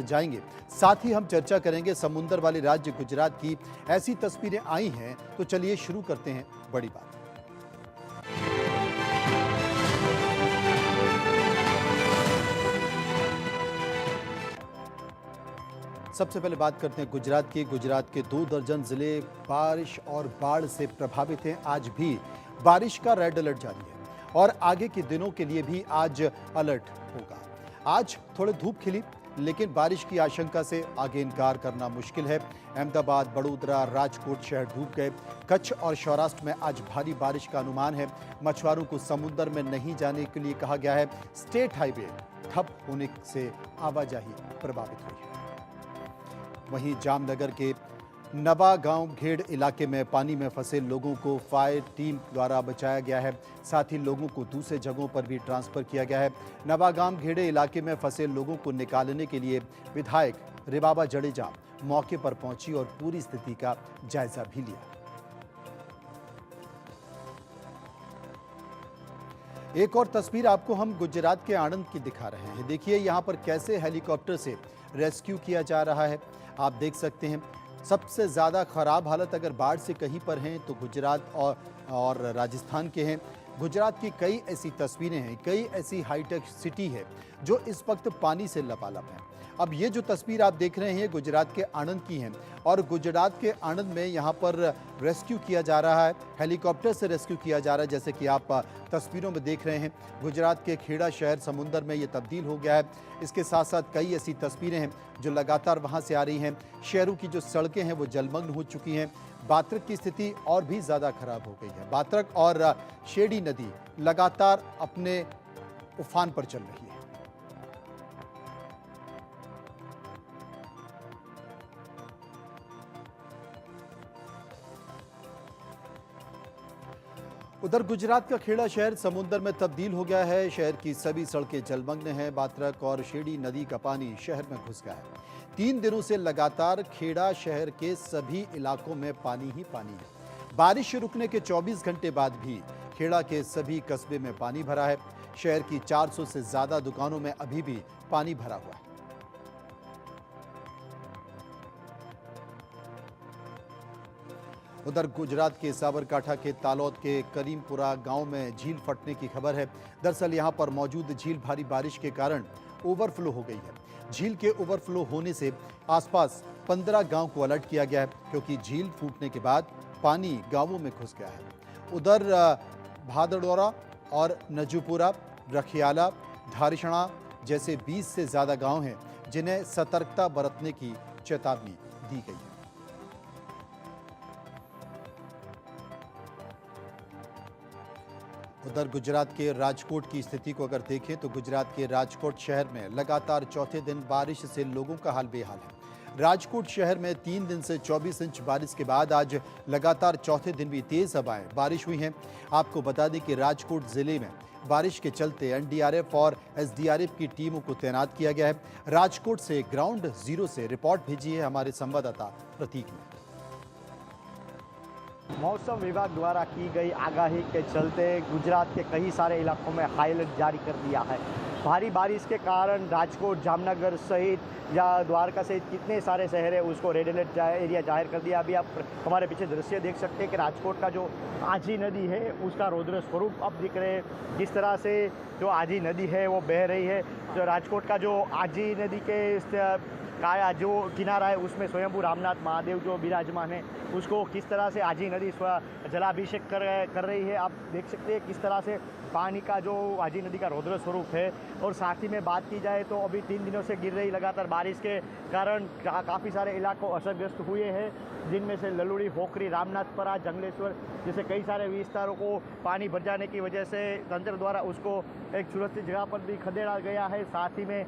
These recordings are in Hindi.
जाएंगे। साथ ही हम चर्चा करेंगे समुंदर वाले राज्य गुजरात की ऐसी तस्वीरें आई हैं, तो चलिए शुरू करते हैं बड़ी बात। सबसे पहले बात करते हैं गुजरात की। गुजरात के 2 दर्जन जिले बारिश और बाढ़ से प्रभावित हैं। आज भी बारिश का रेड अलर्ट जारी है और आगे के दिनों के लिए भी आज अलर्ट होगा। आज थोड़ी धूप खिली, लेकिन बारिश की आशंका से आगे इनकार करना मुश्किल है। अहमदाबाद, बड़ोदरा, राजकोट शहर डूब गए। कच्छ और सौराष्ट्र में आज भारी बारिश का अनुमान है। मछुआरों को समुद्र में नहीं जाने के लिए कहा गया है। स्टेट हाईवे ठप होने से आवाजाही प्रभावित हुई है। वहीं जामनगर के नवागांव घेड़ इलाके में पानी में फंसे लोगों को फायर टीम द्वारा बचाया गया है। साथ ही लोगों को दूसरे जगहों पर भी ट्रांसफर किया गया है। नवागांव घेड़े इलाके में फंसे लोगों को निकालने के लिए विधायक रिबाबा जडेजा मौके पर पहुंची और पूरी स्थिति का जायजा भी लिया। एक और तस्वीर आपको हम गुजरात के आणंद की दिखा रहे हैं। देखिए यहां पर कैसे हेलीकॉप्टर से रेस्क्यू किया जा रहा है। आप देख सकते हैं सबसे ज़्यादा खराब हालत अगर बाढ़ से कहीं पर हैं तो गुजरात और राजस्थान के हैं। गुजरात की कई ऐसी तस्वीरें हैं, कई ऐसी हाईटेक सिटी है जो इस वक्त पानी से लबालब है। अब ये जो तस्वीर आप देख रहे हैं गुजरात के आणंद की है और गुजरात के आणंद में यहाँ पर रेस्क्यू किया जा रहा है, हेलीकॉप्टर से रेस्क्यू किया जा रहा है। जैसे कि आप तस्वीरों में देख रहे हैं गुजरात के खेड़ा शहर समुंदर में ये तब्दील हो गया है। इसके साथ साथ कई ऐसी तस्वीरें हैं जो लगातार वहाँ से आ रही हैं। शहरों की जो सड़कें हैं वो जलमग्न हो चुकी हैं। बात्रक की स्थिति और भी ज़्यादा खराब हो गई है। बात्रक और शेडी नदी लगातार अपने उफान पर चल रही है। उधर गुजरात का खेड़ा शहर समुद्र में तब्दील हो गया है। शहर की सभी सड़कें जलमग्न हैं। बात्रक और शेडी नदी का पानी शहर में घुस गया है। 3 दिनों से लगातार खेड़ा शहर के सभी इलाकों में पानी ही पानी है। बारिश रुकने के 24 घंटे बाद भी खेड़ा के सभी कस्बे में पानी भरा है। शहर की 400 से ज्यादा दुकानों में अभी भी पानी भरा हुआ है। उधर गुजरात के साबरकांठा के तालौद के करीमपुरा गांव में झील फटने की खबर है। दरअसल यहां पर मौजूद झील भारी बारिश के कारण ओवरफ्लो हो गई है। झील के ओवरफ्लो होने से आसपास 15 गांव को अलर्ट किया गया है, क्योंकि झील फूटने के बाद पानी गांवों में घुस गया है। उधर भादड़ौरा और नजूपुरा, रखियाला, धारिशणा जैसे 20 से ज्यादा गांव हैं जिन्हें सतर्कता बरतने की चेतावनी दी गई है। उधर गुजरात के राजकोट की स्थिति को अगर देखें तो गुजरात के राजकोट शहर में लगातार चौथे दिन बारिश से लोगों का हाल बेहाल है। राजकोट शहर में 3 दिन से 24 इंच बारिश के बाद आज लगातार चौथे दिन भी तेज हवाएं बारिश हुई हैं। आपको बता दें कि राजकोट जिले में बारिश के चलते एनडीआरएफ और एसडीआरएफ की टीमों को तैनात किया गया है। राजकोट से ग्राउंड जीरो से रिपोर्ट भेजी है हमारे संवाददाता प्रतीक ने। मौसम विभाग द्वारा की गई आगाही के चलते गुजरात के कई सारे इलाकों में हाई अलर्ट जारी कर दिया है। भारी बारिश के कारण राजकोट, जामनगर सहित या द्वारका सहित कितने सारे शहर है उसको रेड अलर्ट एरिया जाहिर कर दिया। अभी आप हमारे पीछे दृश्य देख सकते हैं कि राजकोट का जो आजी नदी है उसका रौद्र स्वरूप अब दिख रहे हैं। किस तरह से जो आजी नदी है वो बह रही है। जो राजकोट का जो आजी नदी के का जो किनारा है उसमें स्वयंभू रामनाथ महादेव जो विराजमान है उसको किस तरह से आजी नदी जलाभिषेक कर रही है। आप देख सकते हैं किस तरह से पानी का जो आजी नदी का रौद्र स्वरूप है। और साथ ही में बात की जाए तो अभी 3 दिनों से गिर रही लगातार बारिश के कारण काफ़ी सारे इलाकों असरग्रस्त हुए हैं, जिनमें से ललुड़ी, होकरी, रामनाथपुरा, जंगलेश्वर जैसे कई सारे विस्तारों को पानी भर जाने की वजह से तंत्र द्वारा उसको एक सुरक्षित जगह पर भी खदेड़ा गया है। साथ ही में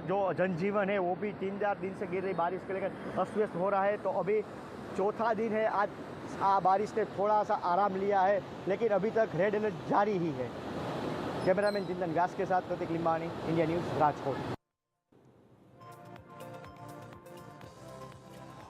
जो जनजीवन है वो भी 3-4 दिन से गिर रही बारिश के लेकर अस्त व्यस्त हो रहा है। तो अभी चौथा दिन है, आज बारिश ने थोड़ा सा आराम लिया है, लेकिन अभी तक रेड अलर्ट जारी ही है। कैमरामैन चिंतन व्यास के साथ प्रतीक लिंबानी, इंडिया न्यूज़, राजकोट।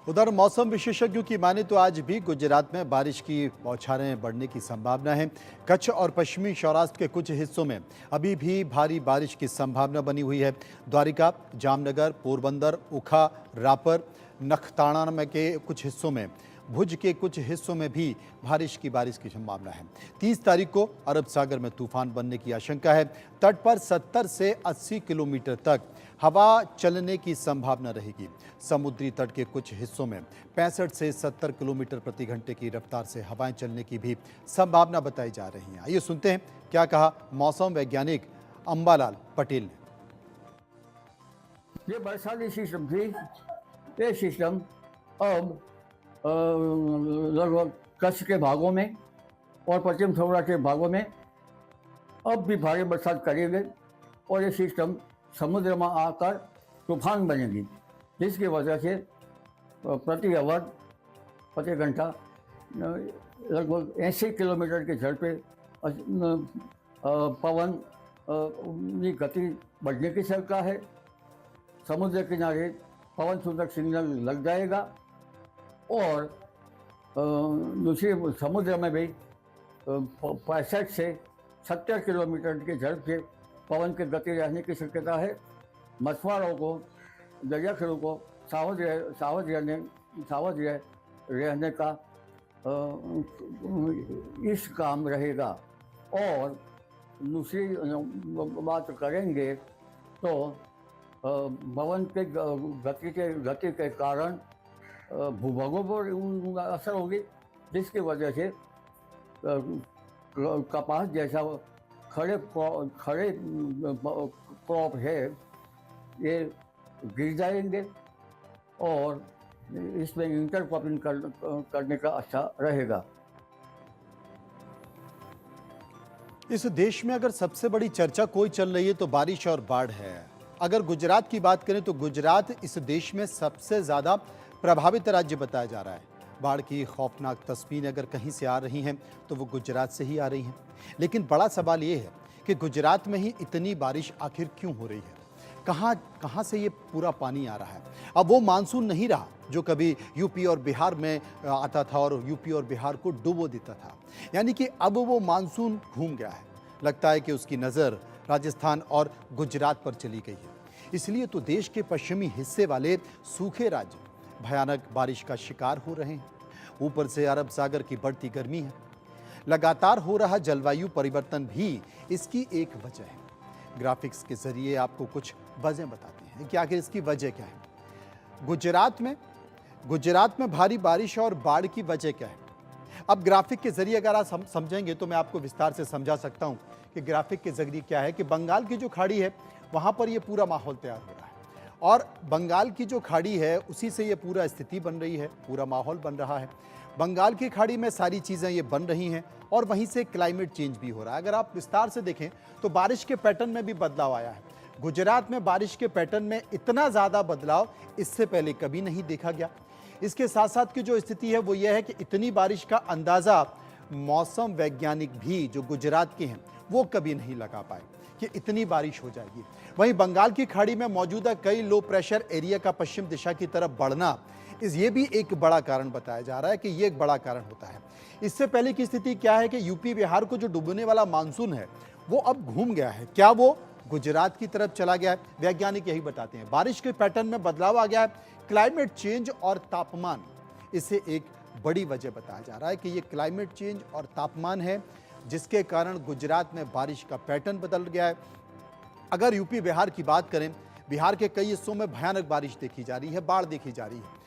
उधर मौसम विशेषज्ञों की माने तो आज भी गुजरात में बारिश की बौछारें बढ़ने की संभावना है। कच्छ और पश्चिमी सौराष्ट्र के कुछ हिस्सों में अभी भी भारी बारिश की संभावना बनी हुई है। द्वारिका, जामनगर, पोरबंदर, उखा, रापर, नखताना के कुछ हिस्सों में, भुज के कुछ हिस्सों में भी बारिश की संभावना है। 30 तारीख को अरब सागर में तूफान बनने की आशंका है। तट पर 70 से 80 किलोमीटर तक हवा चलने की संभावना रहेगी। समुद्री तट के कुछ हिस्सों में 65 से 70 किलोमीटर प्रति घंटे की रफ्तार से हवाएं चलने की भी संभावना बताई जा रही है। आइए सुनते हैं क्या कहा मौसम वैज्ञानिक अंबालाल पटेल ने। ये बरसाती सिस्टम थी, ये सिस्टम अब लगभग कच्छ के भागों में और पश्चिम सौराष्ट्र के भागों में अब भी भारी बरसात करेंगे और ये सिस्टम समुद्र में आकर तूफान बनेगी, जिसकी वजह से प्रति घंटा लगभग 80 किलोमीटर की झड़प पे पवन की गति बढ़ने की शंका है। समुद्र किनारे पवन सूचक सिग्नल लग जाएगा और दूसरी समुद्र में भी 65 से 70 किलोमीटर की झड़प से पवन की गति रहने की शक्यता है। मछुआरों को, दरियाखेड़ों को सावध रहने का इस काम रहेगा। और दूसरी बात करेंगे तो पवन के गति के कारण भूभागों पर असर होगी, जिसकी वजह से कपास जैसा खड़े क्रॉप है ये गिर जाएंगे और इसमें इंटरक्रॉपिंग करने का अच्छा रहेगा। इस देश में अगर सबसे बड़ी चर्चा कोई चल रही है तो बारिश और बाढ़ है। अगर गुजरात की बात करें तो गुजरात इस देश में सबसे ज़्यादा प्रभावित राज्य बताया जा रहा है। बाढ़ की खौफनाक तस्वीरें अगर कहीं से आ रही हैं तो वो गुजरात से ही आ रही हैं। लेकिन बड़ा सवाल ये है कि गुजरात में ही इतनी बारिश आखिर क्यों हो रही है? कहाँ से ये पूरा पानी आ रहा है? अब वो मानसून नहीं रहा जो कभी यूपी और बिहार में आता था और यूपी और बिहार को डुबो देता था। यानी कि अब वो मानसून घूम गया है। लगता है कि उसकी नज़र राजस्थान और गुजरात पर चली गई है। इसलिए तो देश के पश्चिमी हिस्से वाले सूखे राज्य भयानक बारिश का शिकार हो रहे हैं। ऊपर से अरब सागर की बढ़ती गर्मी है। लगातार हो रहा जलवायु परिवर्तन भी इसकी एक वजह है। ग्राफिक्स के जरिए आपको कुछ वजह बताते हैं कि आखिर इसकी वजह क्या है। गुजरात में भारी बारिश और बाढ़ की वजह क्या है। अब ग्राफिक के जरिए अगर आप समझेंगे तो मैं आपको विस्तार से समझा सकता हूं कि ग्राफिक के जरिए क्या है कि बंगाल की जो खाड़ी है वहां पर ये पूरा माहौल तैयार हो रहा है और बंगाल की जो खाड़ी है उसी से ये पूरा स्थिति बन रही है, पूरा माहौल बन रहा है। बंगाल की खाड़ी में सारी चीज़ें ये बन रही हैं और वहीं से क्लाइमेट चेंज भी हो रहा है। अगर आप विस्तार से देखें तो बारिश के पैटर्न में भी बदलाव आया है। गुजरात में बारिश के पैटर्न में इतना ज़्यादा बदलाव इससे पहले कभी नहीं देखा गया। इसके साथ साथ की जो स्थिति है वो ये है कि इतनी बारिश का अंदाज़ा मौसम वैज्ञानिक भी जो गुजरात के हैं वो कभी नहीं लगा पाए कि इतनी बारिश हो जाएगी। वहीं बंगाल की खाड़ी में मौजूदा कई लो प्रेशर एरिया का पश्चिम दिशा की तरफ बढ़ना ये भी एक बड़ा कारण बताया जा रहा है कि ये एक बड़ा कारण होता है। इससे पहले की स्थिति क्या है कि यूपी बिहार को जो डूबने वाला मानसून है वो अब घूम गया है। क्या वो गुजरात की तरफ चला गया है? वैज्ञानिक यही बताते हैं। बारिश के पैटर्न में बदलाव आ गया है। क्लाइमेट चेंज और तापमान इसे एक बड़ी वजह बताया जा रहा है कि ये क्लाइमेट चेंज और तापमान है जिसके कारण गुजरात में बारिश का पैटर्न बदल गया है। अगर यूपी बिहार की बात करें, बिहार के कई हिस्सों में भयानक बारिश देखी जा रही है, बाढ़ देखी जा रही है।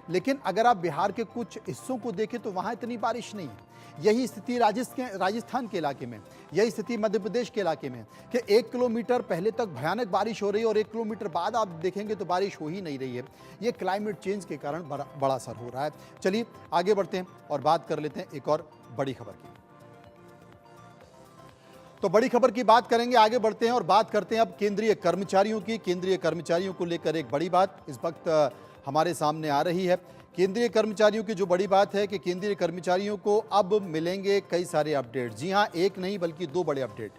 लेकिन अगर आप बिहार के कुछ हिस्सों को देखें तो वहाँ इतनी बारिश नहीं है। यही स्थिति राजस्थान के इलाके में, यही स्थिति मध्य प्रदेश के इलाके में कि 1 किलोमीटर पहले तक भयानक बारिश हो रही है और 1 किलोमीटर बाद आप देखेंगे तो बारिश हो ही नहीं रही है। ये क्लाइमेट चेंज के कारण बड़ा असर हो रहा है। चलिए आगे बढ़ते हैं और बात कर लेते हैं एक और बड़ी खबर की। तो बड़ी खबर की बात करेंगे, आगे बढ़ते हैं और बात करते हैं अब केंद्रीय कर्मचारियों की। केंद्रीय कर्मचारियों को लेकर एक बड़ी बात इस वक्त हमारे सामने आ रही है। केंद्रीय कर्मचारियों की जो बड़ी बात है कि केंद्रीय कर्मचारियों को अब मिलेंगे कई सारे अपडेट। जी हां, एक नहीं बल्कि 2 बड़े अपडेट।